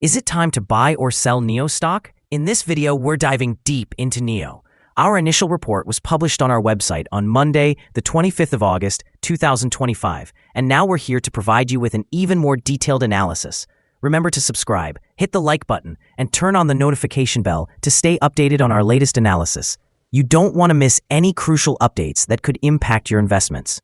Is it time to buy or sell NIO stock? In this video, we're diving deep into NIO. Our initial report was published on our website on Monday, the 25th of August, 2025, and now we're here to provide you with an even more detailed analysis. Remember to subscribe, hit the like button, and turn on the notification bell to stay updated on our latest analysis. You don't want to miss any crucial updates that could impact your investments.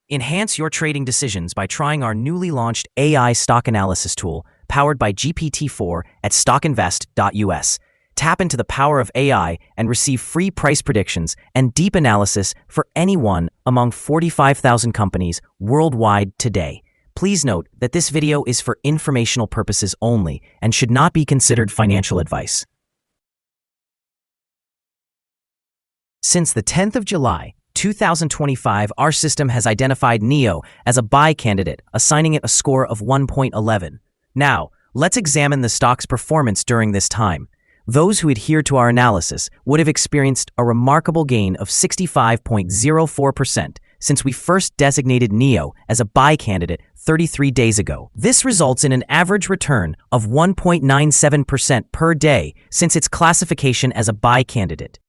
Enhance your trading decisions by trying our newly launched AI stock analysis tool powered by GPT-4 at StockInvest.us. Tap into the power of AI and receive free price predictions and deep analysis for any one among 45,000 companies worldwide today. Please note that this video is for informational purposes only and should not be considered financial advice. Since the 10th of July, 2025, our system has identified NIO as a buy candidate, assigning it a score of 1.11. Now, let's examine the stock's performance during this time. Those who adhere to our analysis would have experienced a remarkable gain of 65.04% since we first designated NIO as a buy candidate 33 days ago. This results in an average return of 1.97% per day since its classification as a buy candidate.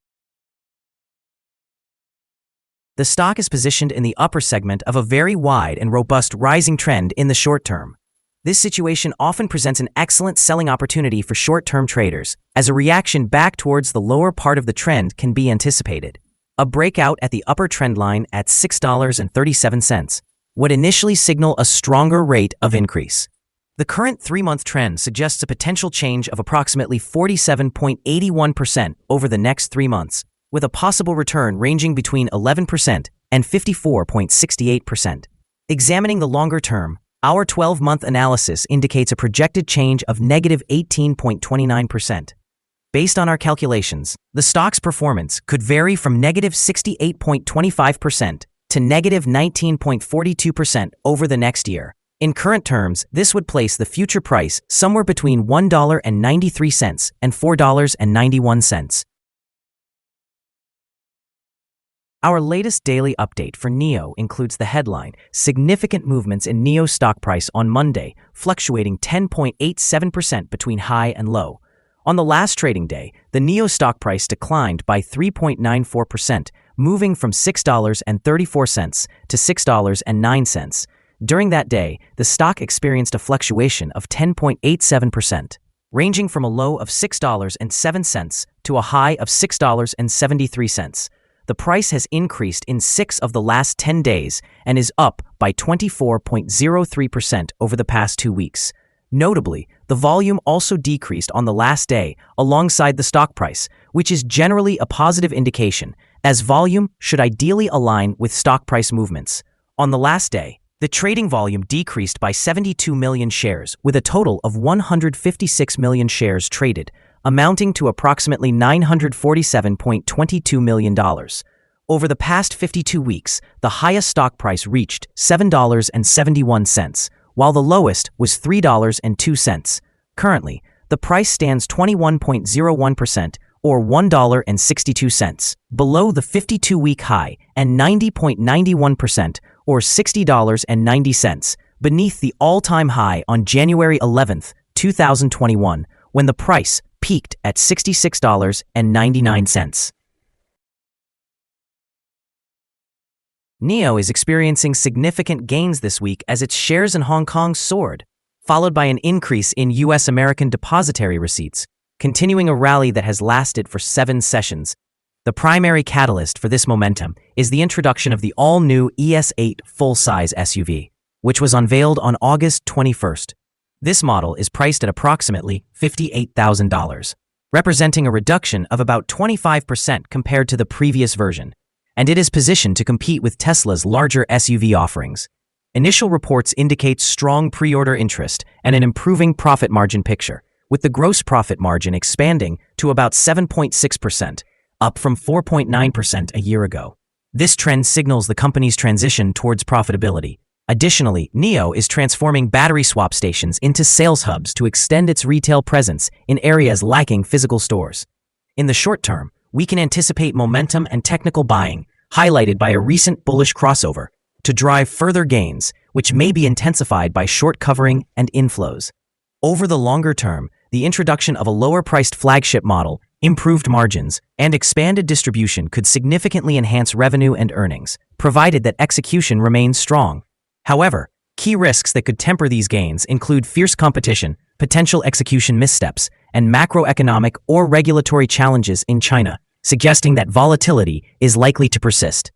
The stock is positioned in the upper segment of a very wide and robust rising trend in the short term. This situation often presents an excellent selling opportunity for short-term traders, as a reaction back towards the lower part of the trend can be anticipated. A breakout at the upper trend line at $6.37 would initially signal a stronger rate of increase. The current 3-month trend suggests a potential change of approximately 47.81% over the next 3 months, with a possible return ranging between 11% and 54.68%. Examining the longer term, our 12-month analysis indicates a projected change of negative 18.29%. Based on our calculations, the stock's performance could vary from negative 68.25% to negative 19.42% over the next year. In current terms, this would place the future price somewhere between $1.93 and $4.91. Our latest daily update for NIO includes the headline, significant movements in NIO stock price on Monday, fluctuating 10.87% between high and low. On the last trading day, the NIO stock price declined by 3.94%, moving from $6.34 to $6.09. During that day, the stock experienced a fluctuation of 10.87%, ranging from a low of $6.07 to a high of $6.73. The price has increased in 6 of the last 10 days and is up by 24.03% over the past 2 weeks. Notably, the volume also decreased on the last day alongside the stock price, which is generally a positive indication, as volume should ideally align with stock price movements. On the last day, the trading volume decreased by 72 million shares, with a total of 156 million shares traded, amounting to approximately $947.22 million. Over the past 52 weeks, the highest stock price reached $7.71, while the lowest was $3.02. Currently, the price stands 21.01% or $1.62 below the 52-week high and 90.91% or $60.90 beneath the all-time high on January 11, 2021, when the price peaked at $66.99. NIO is experiencing significant gains this week as its shares in Hong Kong soared, followed by an increase in U.S. American depositary receipts, continuing a rally that has lasted for 7 sessions. The primary catalyst for this momentum is the introduction of the all-new ES8 full-size SUV, which was unveiled on August 21st. This model is priced at approximately $58,000, representing a reduction of about 25% compared to the previous version, and it is positioned to compete with Tesla's larger SUV offerings. Initial reports indicate strong pre-order interest and an improving profit margin picture, with the gross profit margin expanding to about 7.6%, up from 4.9% a year ago. This trend signals the company's transition towards profitability. Additionally, NIO is transforming battery swap stations into sales hubs to extend its retail presence in areas lacking physical stores. In the short term, we can anticipate momentum and technical buying, highlighted by a recent bullish crossover, to drive further gains, which may be intensified by short covering and inflows. Over the longer term, the introduction of a lower-priced flagship model, improved margins, and expanded distribution could significantly enhance revenue and earnings, provided that execution remains strong. However, key risks that could temper these gains include fierce competition, potential execution missteps, and macroeconomic or regulatory challenges in China, suggesting that volatility is likely to persist.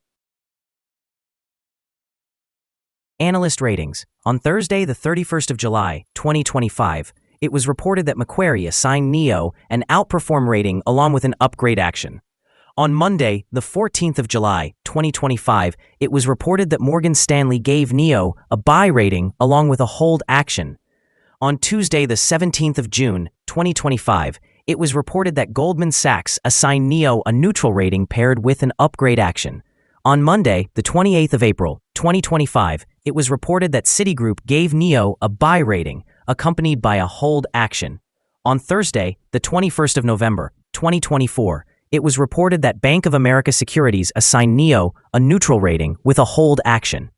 Analyst ratings. On Thursday, the 31st of July, 2025, it was reported that Macquarie assigned NIO an outperform rating along with an upgrade action. On Monday, the 14th of July, 2025, it was reported that Morgan Stanley gave NIO a buy rating along with a hold action. On Tuesday, the 17th of June, 2025, it was reported that Goldman Sachs assigned NIO a neutral rating paired with an upgrade action. On Monday, the 28th of April, 2025, it was reported that Citigroup gave NIO a buy rating, accompanied by a hold action. On Thursday, the 21st of November, 2024, it was reported that Bank of America Securities assigned NIO a neutral rating with a hold action.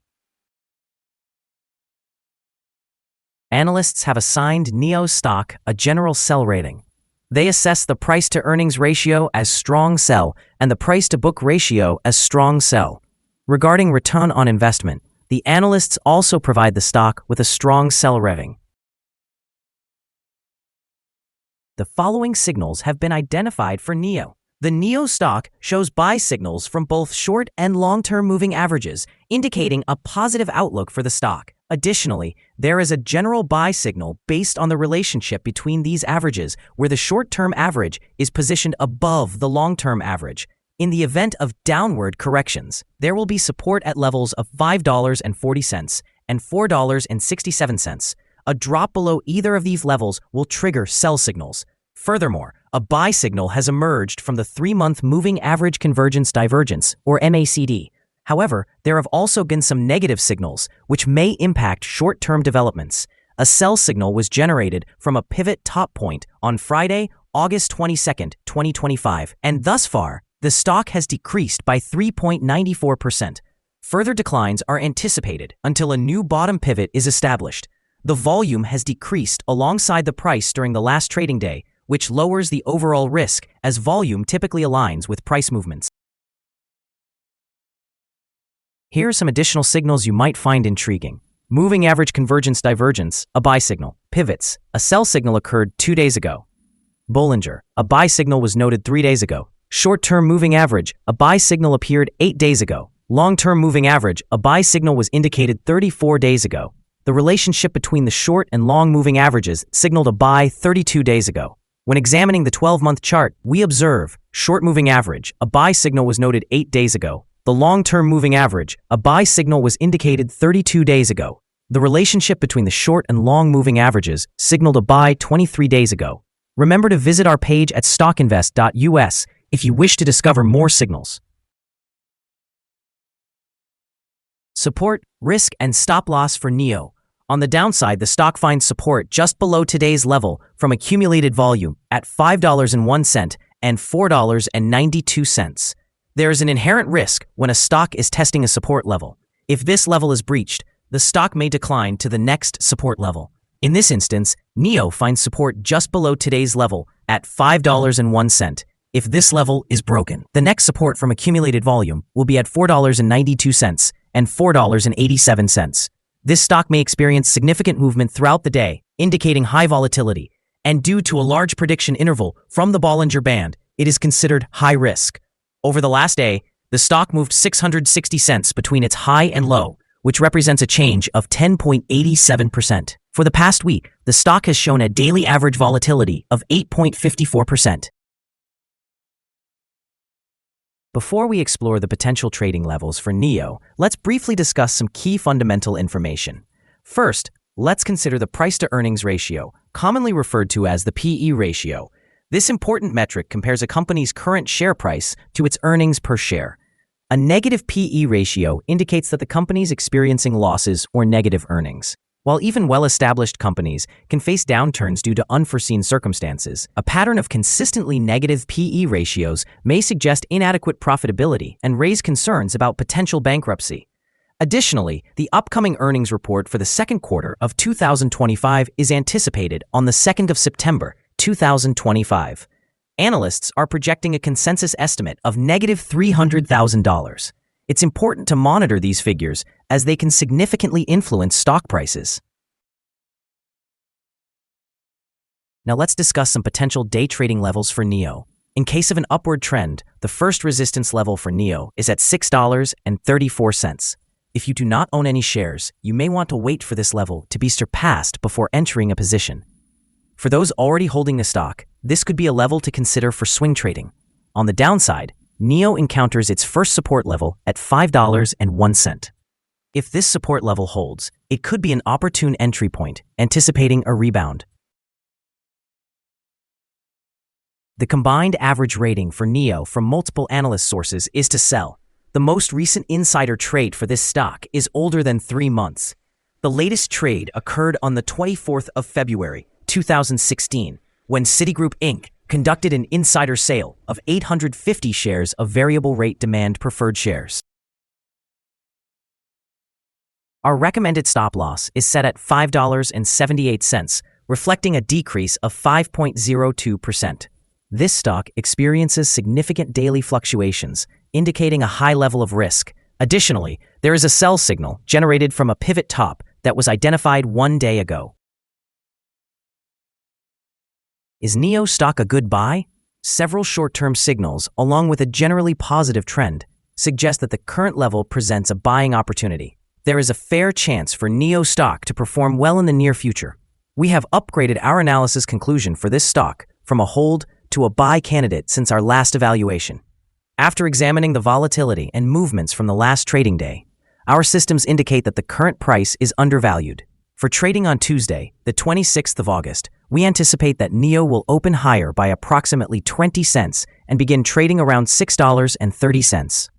Analysts have assigned NIO stock a general sell rating. They assess the price-to-earnings ratio as strong sell and the price-to-book ratio as strong sell. Regarding return on investment, the analysts also provide the stock with a strong sell rating. The following signals have been identified for NIO. The NIO stock shows buy signals from both short and long-term moving averages, indicating a positive outlook for the stock. Additionally, there is a general buy signal based on the relationship between these averages, where the short-term average is positioned above the long-term average. In the event of downward corrections, there will be support at levels of $5.40 and $4.67. A drop below either of these levels will trigger sell signals. Furthermore, a buy signal has emerged from the 3-month Moving Average Convergence Divergence, or MACD. However, there have also been some negative signals, which may impact short-term developments. A sell signal was generated from a pivot top point on Friday, August 22, 2025, and thus far, the stock has decreased by 3.94%. Further declines are anticipated until a new bottom pivot is established. The volume has decreased alongside the price during the last trading day, which lowers the overall risk as volume typically aligns with price movements. Here are some additional signals you might find intriguing. Moving Average Convergence Divergence, a buy signal. Pivots, a sell signal occurred 2 days ago. Bollinger, a buy signal was noted 3 days ago. Short-term moving average, a buy signal appeared 8 days ago. Long-term moving average, a buy signal was indicated 34 days ago. The relationship between the short and long moving averages signaled a buy 32 days ago. When examining the 12-month chart, we observe short moving average, a buy signal was noted 8 days ago. The long-term moving average, a buy signal was indicated 32 days ago. The relationship between the short and long moving averages signaled a buy 23 days ago. Remember to visit our page at StockInvest.us if you wish to discover more signals. Support, risk, and stop loss for NIO. On the downside, the stock finds support just below today's level from accumulated volume at $5.01 and $4.92. There is an inherent risk when a stock is testing a support level. If this level is breached, the stock may decline to the next support level. In this instance, NIO finds support just below today's level at $5.01. If this level is broken, the next support from accumulated volume will be at $4.92 and $4.87. This stock may experience significant movement throughout the day, indicating high volatility, and due to a large prediction interval from the Bollinger Band, it is considered high risk. Over the last day, the stock moved 60 cents between its high and low, which represents a change of 10.87%. For the past week, the stock has shown a daily average volatility of 8.54%. Before we explore the potential trading levels for NIO, let's briefly discuss some key fundamental information. First, let's consider the price-to-earnings ratio, commonly referred to as the PE ratio. This important metric compares a company's current share price to its earnings per share. A negative PE ratio indicates that the company is experiencing losses or negative earnings. While even well-established companies can face downturns due to unforeseen circumstances, a pattern of consistently negative PE ratios may suggest inadequate profitability and raise concerns about potential bankruptcy. Additionally, the upcoming earnings report for the second quarter of 2025 is anticipated on the 2nd of September, 2025. Analysts are projecting a consensus estimate of negative $300,000. It's important to monitor these figures as they can significantly influence stock prices. Now let's discuss some potential day trading levels for NIO. In case of an upward trend, the first resistance level for NIO is at $6.34. If you do not own any shares, you may want to wait for this level to be surpassed before entering a position. For those already holding the stock, this could be a level to consider for swing trading. On the downside, NIO encounters its first support level at $5.01. If this support level holds, it could be an opportune entry point, anticipating a rebound. The combined average rating for NIO from multiple analyst sources is to sell. The most recent insider trade for this stock is older than 3 months. The latest trade occurred on the 24th of February, 2016, when Citigroup Inc. conducted an insider sale of 850 shares of variable rate demand preferred shares. Our recommended stop loss is set at $5.78, reflecting a decrease of 5.02%. This stock experiences significant daily fluctuations, indicating a high level of risk. Additionally, there is a sell signal generated from a pivot top that was identified 1 day ago. Is NIO stock a good buy? Several short-term signals, along with a generally positive trend, suggest that the current level presents a buying opportunity. There is a fair chance for NIO stock to perform well in the near future. We have upgraded our analysis conclusion for this stock from a hold to a buy candidate since our last evaluation. After examining the volatility and movements from the last trading day, our systems indicate that the current price is undervalued. For trading on Tuesday, the 26th of August, we anticipate that NIO will open higher by approximately 20 cents and begin trading around $6.30.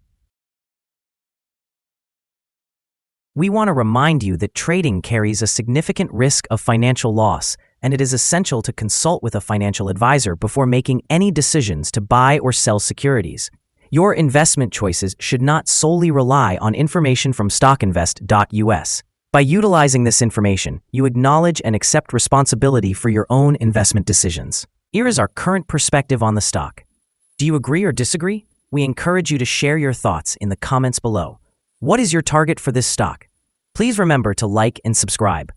We want to remind you that trading carries a significant risk of financial loss, and it is essential to consult with a financial advisor before making any decisions to buy or sell securities. Your investment choices should not solely rely on information from StockInvest.us. By utilizing this information, you acknowledge and accept responsibility for your own investment decisions. Here is our current perspective on the stock. Do you agree or disagree? We encourage you to share your thoughts in the comments below. What is your target for this stock? Please remember to like and subscribe.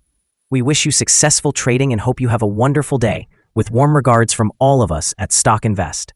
We wish you successful trading and hope you have a wonderful day. With warm regards from all of us at Stock Invest.